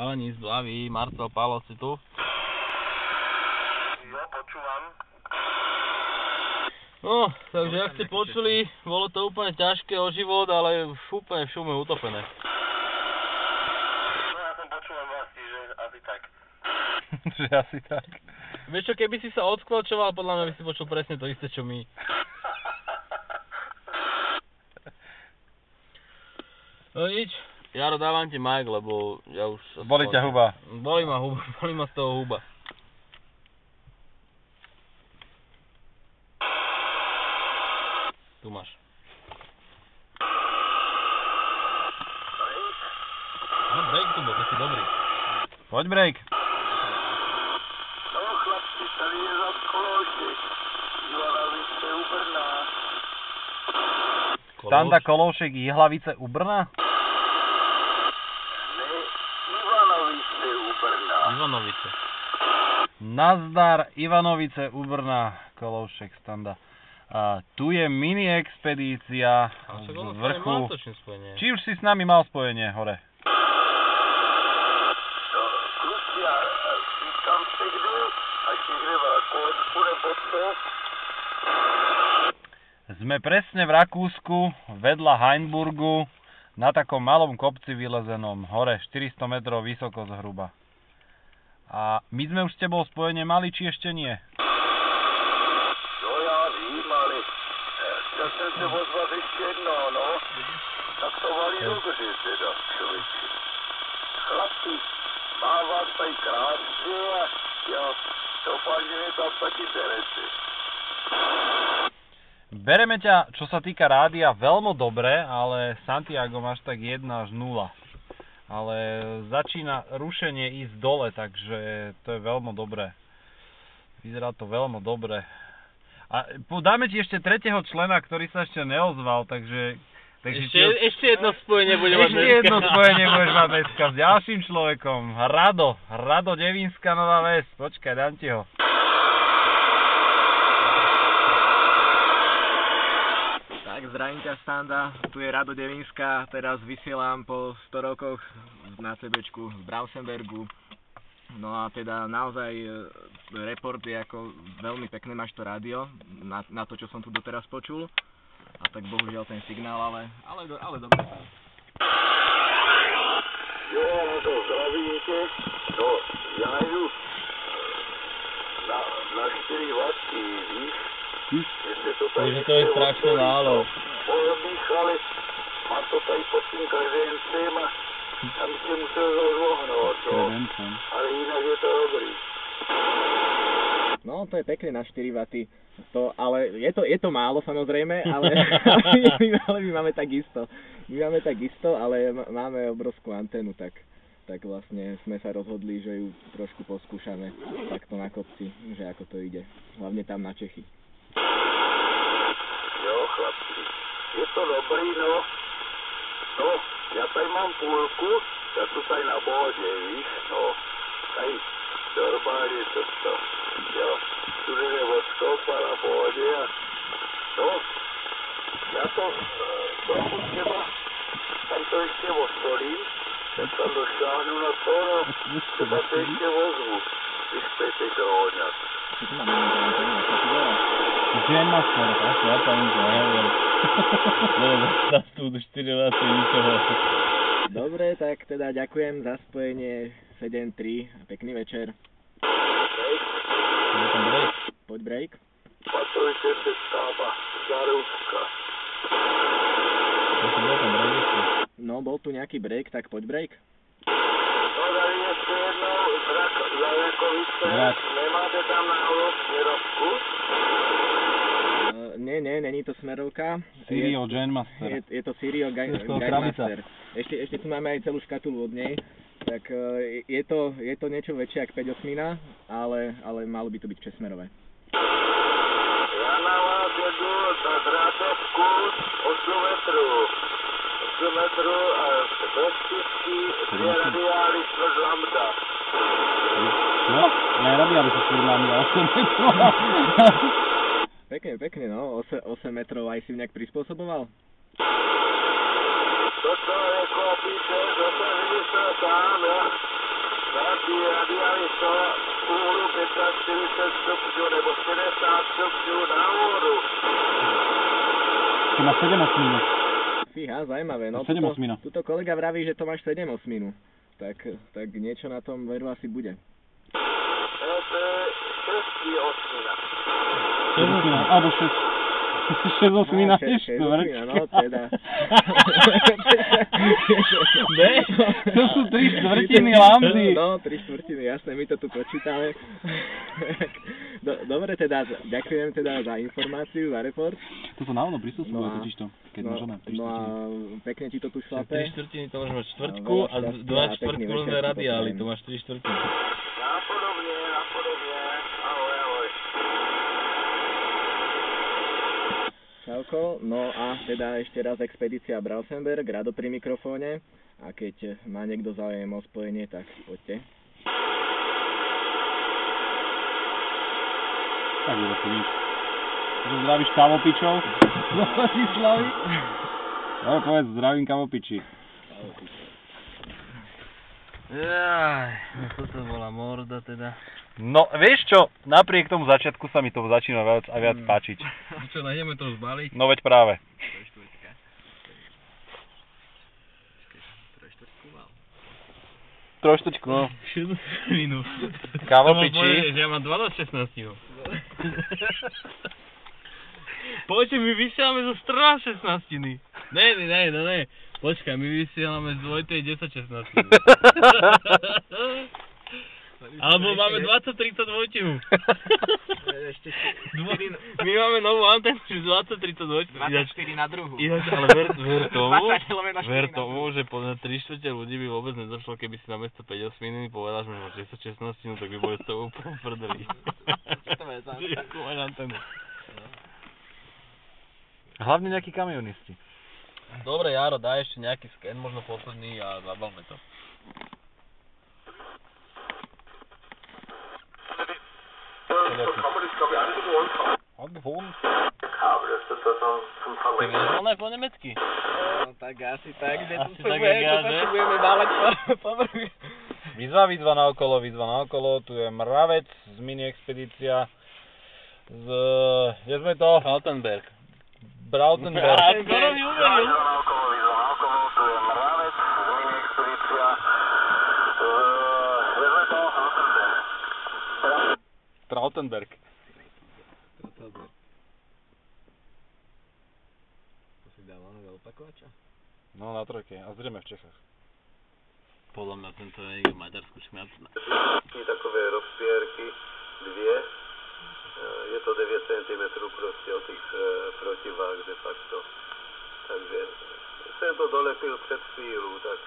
Chalani z Blavy, Marcel, Pálo, si tu? Jo, počúvam. No, takže jak ste počuli, bolo to úplne ťažké o život, ale už úplne v šume utopené. No ja som počúval vlastne, že asi tak. Že asi tak. Vieš čo, keby si sa odskvočoval, podľa mňa by si počul presne to isté, čo my. No nič, Jaro, dávam ti mic, lebo ja už... Boli ťa huba. Boli ma z toho huba. Tu máš. No, break tu bol, taký dobrý. Poď break. No chlapci, tady je za Koloušek. Jihlavce u Brna. Standa Koloušek, Jihlavce u Brna? Ne, Ivanovice u Brna. Ivanovice. Nazdar, Ivanovice u Brna, Koloušek, Standa. A tu je mini expedícia z vrchu. Či už si s nami mal spojenie hore? No, kluci, a tam ste kdy? Až niekde v Rakúsku nebo co? Sme presne v Rakúsku, vedľa Hainburgu, na takom malom kopci vylezenom, hore 400 metrov vysoko zhruba. A my sme už s tebou spojenie mali, či ešte nie? No já vím, ale chtěl jsem se ozvat ještě jedno, no. Tak to valí dobře teda, člověče. Chlapci, mám vás tady krásně a já doufám, že mi tam taky berete. Bereme ťa, čo sa týka rádia, veľmi dobre, ale Santiago máš tak 1 až 0. Ale začína rušenie ísť dole, takže to je veľmi dobré. Vyzerá to veľmi dobre. A dáme ti ešte tretieho člena, ktorý sa ešte neozval, takže ešte jedno spojenie bude mať ešte dneska. jedno spojenie budeš mať dneska s ďalším človekom. Rado Devínska Nová Ves. Počkaj, dám ti ho. Tak, zdravím ťa, Standa, tu je Rado Devínska, teraz vysielam po 100 rokoch na CBčku z Brausenbergu. No a teda naozaj report je ako veľmi pekné, máš to rádio, na to, čo som tu doteraz počul. A tak bohužiaľ ten signál, ale dobre sa. Jo, no to zdraví tě. No, já jdu na 4 vatky, víš? Jestli to tady... Takže to je strašne málo. Pohodných, ale mám to tady pod tím kredencem a tam si musel rozvohnout, no. Ale jinak je to dobrý. No, to je pekné na 4 waty. Ale je to málo samozrejme, ale my máme takisto. Ale máme obrovskú anténu, tak vlastne sme sa rozhodli, že ju trošku poskúšame takto na kopci, že ako to ide. Hlavne tam na Čechy. Jo, chlapci, je to dobrý, no. No, ja tady mám půlku, ja tu tady na bodě, víš, no. Tady normálně to, jo. Tu jde od stopa na bodě a, no. Ja to trochu třeba, tam to ještě ostolím, tak tam došáhnu na to, no. Třeba to ještě ozvu, když chcete kroňat. Grandmaster, asi ja tam to hovorím. Lebo nás tu 4 lety ničoho. Dobre, tak teda ďakujem za spojenie 7-3 a pekný večer. Poď break. Patrujte se stáva, Zarúbka. No, bol tu nejaký break, tak poď break. No, tady ještě jednou Zarakovice, nemáte tam náhodou směrovku? Nie, není to smerovka. Sirio Grandmaster. Je to Sirio Grandmaster. Ešte tu máme aj celú škatulu od nej. Tak je to niečo väčšie ako 5/8, ale malo by to byť 6-smerové. Ja na vás jedu na drátovku 8 metrů. 8 metrů a bez tisky 2 radiály čtvrt lambda. No, nerobí, aby sa skurlámi 8 metrov. Pekne, no. 8 metrov aj si nejak prispôsoboval? Toto je kopíte, toto vymyslel sám, ja. Radiály to úhlu 45 stupňů nebo 60 stupňů nahoru. Ty máš 7/8. Fíha, zaujímavé. No, 7/8. tuto kolega vraví, že to máš 7/8. Tak niečo na tom veru asi bude. To je 6/8. 7/8, alebo 6. 6/8 tiež, dobre. No, teda. Ne? To sú 3/4 lambdy. No, 3/4, jasné, my to tu počítame. Dobre, teda, ďakujem teda za informáciu, za report. To sa naozaj prispôsobuje totiž to, keď máš ona 3/4. No a pekne ti to tu šlape. 3/4 to môžeš mať štvrtku a 2/4 môžeme radiály, to máš 3/4. Napodobne. Ahoj, ahoj. Čauko, no a teda ešte raz expedícia Brausenberg, Rado pri mikrofóne. A keď má niekto záujem o spojenie, tak poďte. Tak je to nič. Zdravíš kavopičov? Do Bratislavy? No povedz, zdravím kavopiči. Jaj, no toto bola morda teda. No, vieš čo, napriek tomu začiatku sa mi to začína viac a viac páčiť. Čo, nájdeme to zbaliť? No veď práve. Trojštvrťku, no. 6 minút. Kavopiči. Že ja mám 12/16. Poďte, my vysielame zo 14/16. Ne. Počkaj, my vysielame z dvojtej 10/16. Alebo máme 20/32. My máme novú antenu, že 20/32. 24 na druhu. Ináč, ale ver tomu, že podľa 3/4 ľudí by vôbec nedošlo, keby si namiesto 5/8 povedal, že máš 10/16, tak by boli z toho úplne prdeli. Jakú máš antenu. Hlavne nejakí kamionisti. Dobre, Jaro, daj ešte nejaký sken, možno posledný a zabalme to. Ty vieš voľné po nemecky? No, tak asi tak, že Asi tak, jak ja, že? potrebujeme dávať povrch. Výzva na okolo, tu je Mravec z mini expedícia z... kde sme to? Altenberg. Brautenberg. Skoro mi uveril. Na okolo, tu je Mravec, mini expedícia. Kde sme to? Trautenberg. To si dal na opakovača? No na trojke a zrejme v Čechách. Podľa mňa tento je niekde v Maďarsku šmiatné. Takové rozpierky, dvie. Je to 9 cm proste od tých protivách de facto. Takže sem to dolepil před chvíľu, tak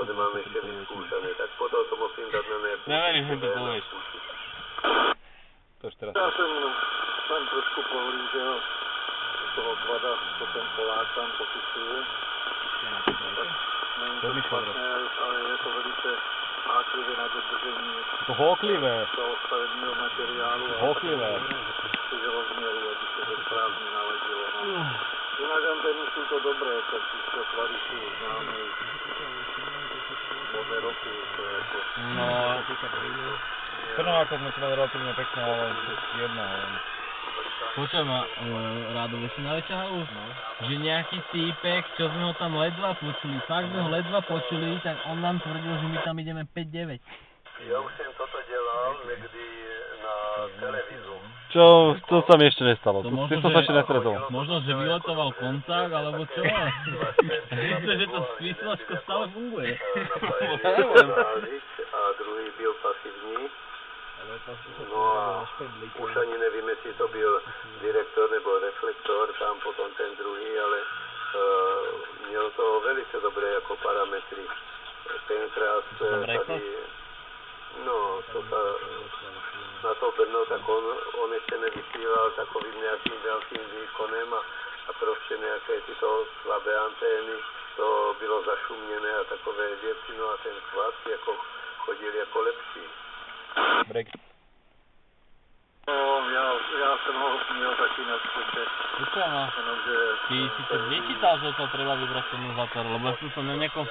to nemáme ešte vyskúšané. Tak potom to musím dať na nejakú... Neverím, že to povieš. To už teraz. Ja som tam trošku pohlížel z toho kvada, čo ten Polák tam popisuje. Není to špatné, ale je to velice háklivé na dodržení To hóklivé. toho stavebního materiálu a Hóklivé. že rozměru, aby se to správně naladilo. No. Jinak anteny sú to dobré, tak tieto kvady sú známe už mnohé roky. To je ako... No, Trnováko sme to mali relatívne pekne, ale jedna. Počuj ma, Rádo, si na ťahu, že nejaký týpek, čo sme ho tam ledva počuli, fakt sme ho ledva počuli, tak on nám tvrdil, že my tam ideme 5-9. Ja už som toto delal niekdy na televízu. Čo, to sa mi ešte nestalo. To S možno, tým som sa ešte nestretol. Možno, že vyletoval koncák, alebo čo? Myslím, že to vysielačko stále funguje. A druhý byl pasivní. No a už ani nevím, jestli to byl direktor nebo reflektor, tam potom ten druhý, ale měl to velice dobré jako parametry. Tenkrát tady, no, to sa na to Brno, tak on ještě nevysílal takovým nějakým velkým výkonem a prostě nějaké tyto slabé antény, to bylo zašuměné a takové věci, no a ten kvad jako chodil jako lepší. Break. No, ja som ho měl taky na skute, Počujem ma, jenomže... ty si to nečítal, že to treba vybrať kondenzátor, lebo ja som sa na nejakom